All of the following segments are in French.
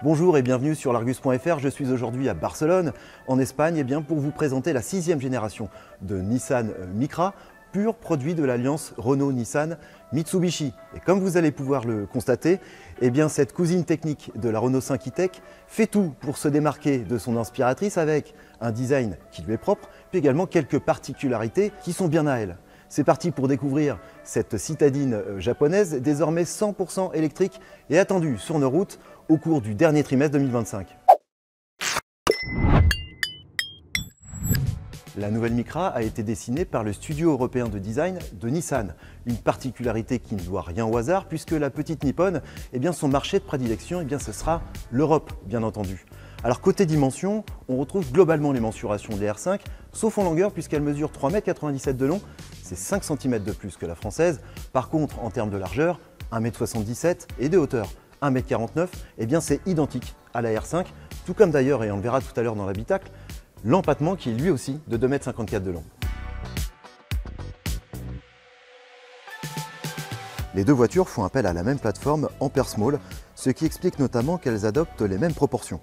Bonjour et bienvenue sur l'Argus.fr. Je suis aujourd'hui à Barcelone, en Espagne, pour vous présenter la 6e génération de Nissan Micra, pur produit de l'alliance Renault-Nissan-Mitsubishi. Et comme vous allez pouvoir le constater, cette cousine technique de la Renault 5 e-Tech fait tout pour se démarquer de son inspiratrice avec un design qui lui est propre, puis également quelques particularités qui sont bien à elle. C'est parti pour découvrir cette citadine japonaise, désormais 100% électrique et attendue sur nos routes au cours du dernier trimestre 2025. La nouvelle Micra a été dessinée par le studio européen de design de Nissan. Une particularité qui ne doit rien au hasard puisque la petite nippone, son marché de prédilection, ce sera l'Europe, bien entendu. Alors côté dimension, on retrouve globalement les mensurations de l'R5, sauf en longueur puisqu'elle mesure 3,97 m de long, c'est 5 cm de plus que la française. Par contre, en termes de largeur, 1,77 m et de hauteur, 1,49 m, c'est identique à la R5, tout comme d'ailleurs, et on le verra tout à l'heure dans l'habitacle, l'empattement qui est lui aussi de 2,54 m de long. Les deux voitures font appel à la même plateforme Ampere Small, ce qui explique notamment qu'elles adoptent les mêmes proportions.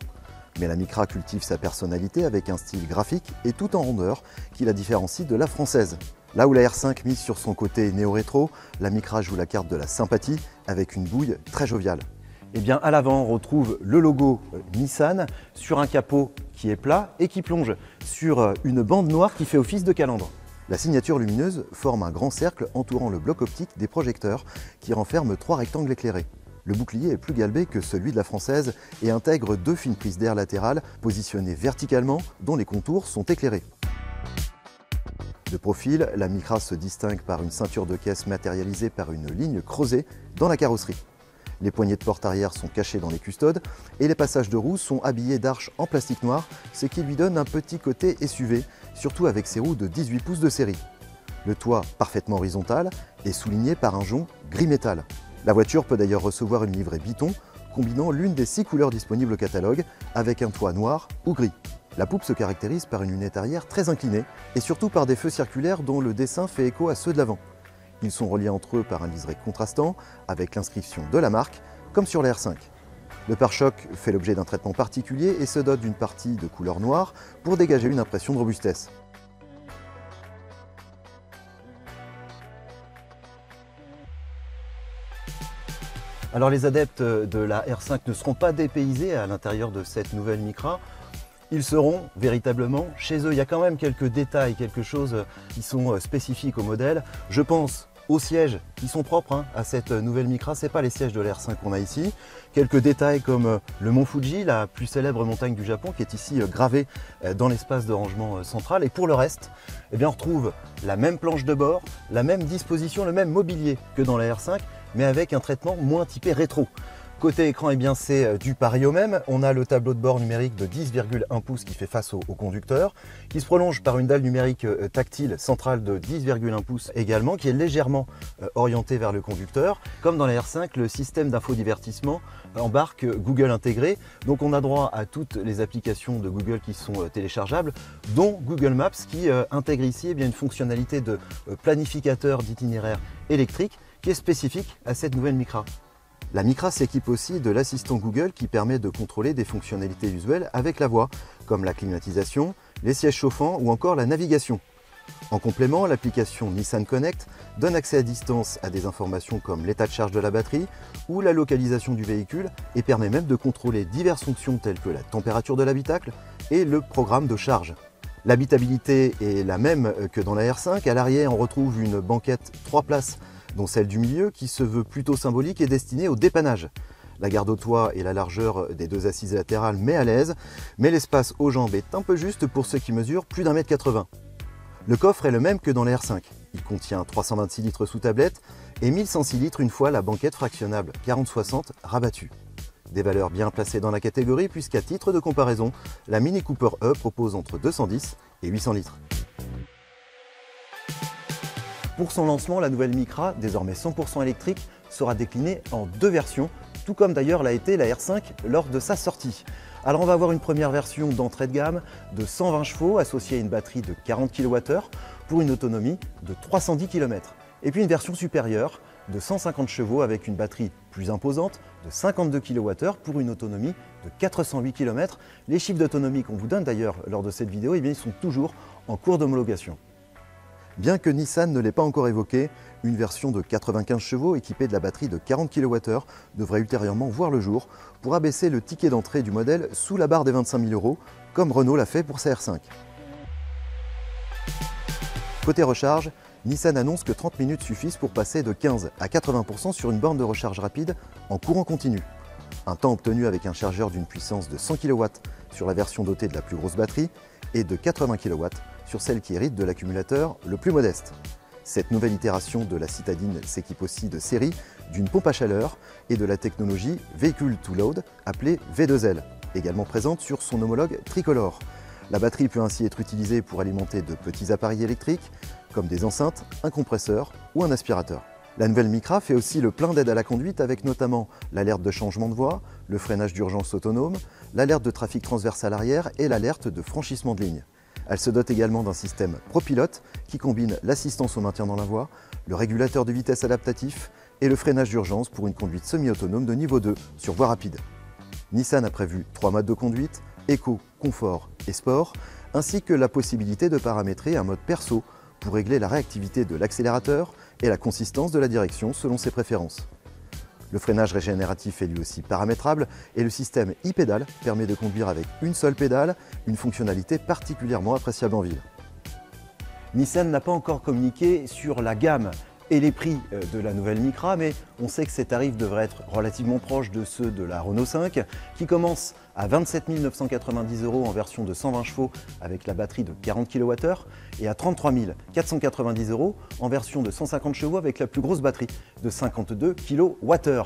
Mais la Micra cultive sa personnalité avec un style graphique et tout en rondeur qui la différencie de la française. Là où la R5 mise sur son côté néo-rétro, la Micra joue la carte de la sympathie avec une bouille très joviale. À l'avant, on retrouve le logo Nissan sur un capot qui est plat et qui plonge sur une bande noire qui fait office de calandre. La signature lumineuse forme un grand cercle entourant le bloc optique des projecteurs qui renferme 3 rectangles éclairés. Le bouclier est plus galbé que celui de la française et intègre 2 fines prises d'air latérales positionnées verticalement dont les contours sont éclairés. De profil, la Micra se distingue par une ceinture de caisse matérialisée par une ligne creusée dans la carrosserie. Les poignées de porte arrière sont cachées dans les custodes et les passages de roues sont habillés d'arches en plastique noir, ce qui lui donne un petit côté SUV, surtout avec ses roues de 18 pouces de série. Le toit, parfaitement horizontal, est souligné par un jonc gris métal. La voiture peut d'ailleurs recevoir une livrée Biton, combinant l'une des 6 couleurs disponibles au catalogue, avec un toit noir ou gris. La poupe se caractérise par une lunette arrière très inclinée et surtout par des feux circulaires dont le dessin fait écho à ceux de l'avant. Ils sont reliés entre eux par un liseré contrastant avec l'inscription de la marque, comme sur la R5. Le pare-choc fait l'objet d'un traitement particulier et se dote d'une partie de couleur noire pour dégager une impression de robustesse. Alors les adeptes de la R5 ne seront pas dépaysés à l'intérieur de cette nouvelle Micra. Ils seront véritablement chez eux. Il y a quand même quelques détails, quelque chose qui sont spécifiques au modèle. Je pense aux sièges qui sont propres à cette nouvelle Micra. Ce n'est pas les sièges de l'R5 qu'on a ici. Quelques détails comme le mont Fuji, la plus célèbre montagne du Japon, qui est ici gravée dans l'espace de rangement central. Et pour le reste, on retrouve la même planche de bord, la même disposition, le même mobilier que dans la R5, mais avec un traitement moins typé rétro. Côté écran, c'est du pareil au même. On a le tableau de bord numérique de 10,1 pouces qui fait face au conducteur, qui se prolonge par une dalle numérique tactile centrale de 10,1 pouces également, qui est légèrement orientée vers le conducteur. Comme dans la R5, le système d'infodivertissement embarque Google intégré. Donc on a droit à toutes les applications de Google qui sont téléchargeables, dont Google Maps qui intègre ici une fonctionnalité de planificateur d'itinéraire électrique qui est spécifique à cette nouvelle Micra. La Micra s'équipe aussi de l'assistant Google qui permet de contrôler des fonctionnalités visuelles avec la voix, comme la climatisation, les sièges chauffants ou encore la navigation. En complément, l'application Nissan Connect donne accès à distance à des informations comme l'état de charge de la batterie ou la localisation du véhicule et permet même de contrôler diverses fonctions telles que la température de l'habitacle et le programme de charge. L'habitabilité est la même que dans la R5. À l'arrière, on retrouve une banquette 3 places dont celle du milieu qui se veut plutôt symbolique et destinée au dépannage. La garde au toit et la largeur des 2 assises latérales met à l'aise, mais l'espace aux jambes est un peu juste pour ceux qui mesurent plus d'1,80 m. Le coffre est le même que dans la R5. Il contient 326 litres sous tablette et 1106 litres une fois la banquette fractionnable 40-60 rabattue. Des valeurs bien placées dans la catégorie puisqu'à titre de comparaison, la Mini Cooper E propose entre 210 et 800 litres. Pour son lancement, la nouvelle Micra, désormais 100% électrique, sera déclinée en 2 versions, tout comme d'ailleurs l'a été la R5 lors de sa sortie. Alors on va avoir une première version d'entrée de gamme de 120 chevaux associée à une batterie de 40 kWh pour une autonomie de 310 km. Et puis une version supérieure de 150 chevaux avec une batterie plus imposante de 52 kWh pour une autonomie de 408 km. Les chiffres d'autonomie qu'on vous donne d'ailleurs lors de cette vidéo, ils sont toujours en cours d'homologation. Bien que Nissan ne l'ait pas encore évoqué, une version de 95 chevaux équipée de la batterie de 40 kWh devrait ultérieurement voir le jour pour abaisser le ticket d'entrée du modèle sous la barre des 25 000 €, comme Renault l'a fait pour sa R5. Côté recharge, Nissan annonce que 30 minutes suffisent pour passer de 15 à 80% sur une borne de recharge rapide en courant continu. Un temps obtenu avec un chargeur d'une puissance de 100 kW sur la version dotée de la plus grosse batterie et de 80 kW sur celle qui hérite de l'accumulateur le plus modeste. Cette nouvelle itération de la citadine s'équipe aussi de série d'une pompe à chaleur et de la technologie Vehicle to Load appelée V2L, également présente sur son homologue tricolore. La batterie peut ainsi être utilisée pour alimenter de petits appareils électriques comme des enceintes, un compresseur ou un aspirateur. La nouvelle Micra fait aussi le plein d'aide à la conduite avec notamment l'alerte de changement de voie, le freinage d'urgence autonome, l'alerte de trafic transversal arrière et l'alerte de franchissement de ligne. Elle se dote également d'un système ProPilote qui combine l'assistance au maintien dans la voie, le régulateur de vitesse adaptatif et le freinage d'urgence pour une conduite semi-autonome de niveau 2 sur voie rapide. Nissan a prévu 3 modes de conduite, Eco, Confort et Sport, ainsi que la possibilité de paramétrer un mode perso pour régler la réactivité de l'accélérateur et la consistance de la direction selon ses préférences. Le freinage régénératif est lui aussi paramétrable et le système e-pédale permet de conduire avec une seule pédale, une fonctionnalité particulièrement appréciable en ville. Nissan n'a pas encore communiqué sur la gamme et les prix de la nouvelle Micra, mais on sait que ces tarifs devraient être relativement proches de ceux de la Renault 5, qui commence à 27 990 € en version de 120 chevaux avec la batterie de 40 kWh et à 33 490 € en version de 150 chevaux avec la plus grosse batterie de 52 kWh.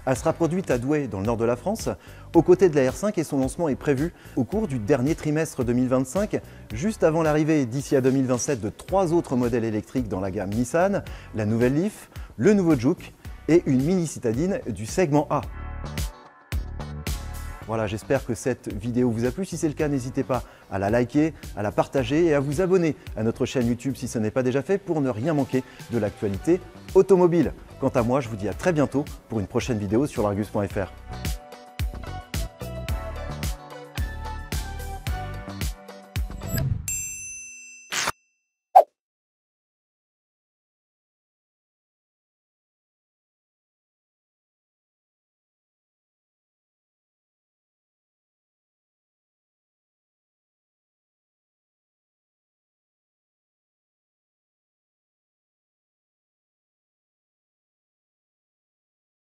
Elle sera produite à Douai, dans le nord de la France, aux côtés de la R5 et son lancement est prévu au cours du dernier trimestre 2025, juste avant l'arrivée d'ici à 2027 de 3 autres modèles électriques dans la gamme Nissan, la nouvelle Leaf, le nouveau Juke et une mini citadine du segment A. Voilà, j'espère que cette vidéo vous a plu. Si c'est le cas, n'hésitez pas à la liker, à la partager et à vous abonner à notre chaîne YouTube si ce n'est pas déjà fait pour ne rien manquer de l'actualité automobile. Quant à moi, je vous dis à très bientôt pour une prochaine vidéo sur l'Argus.fr.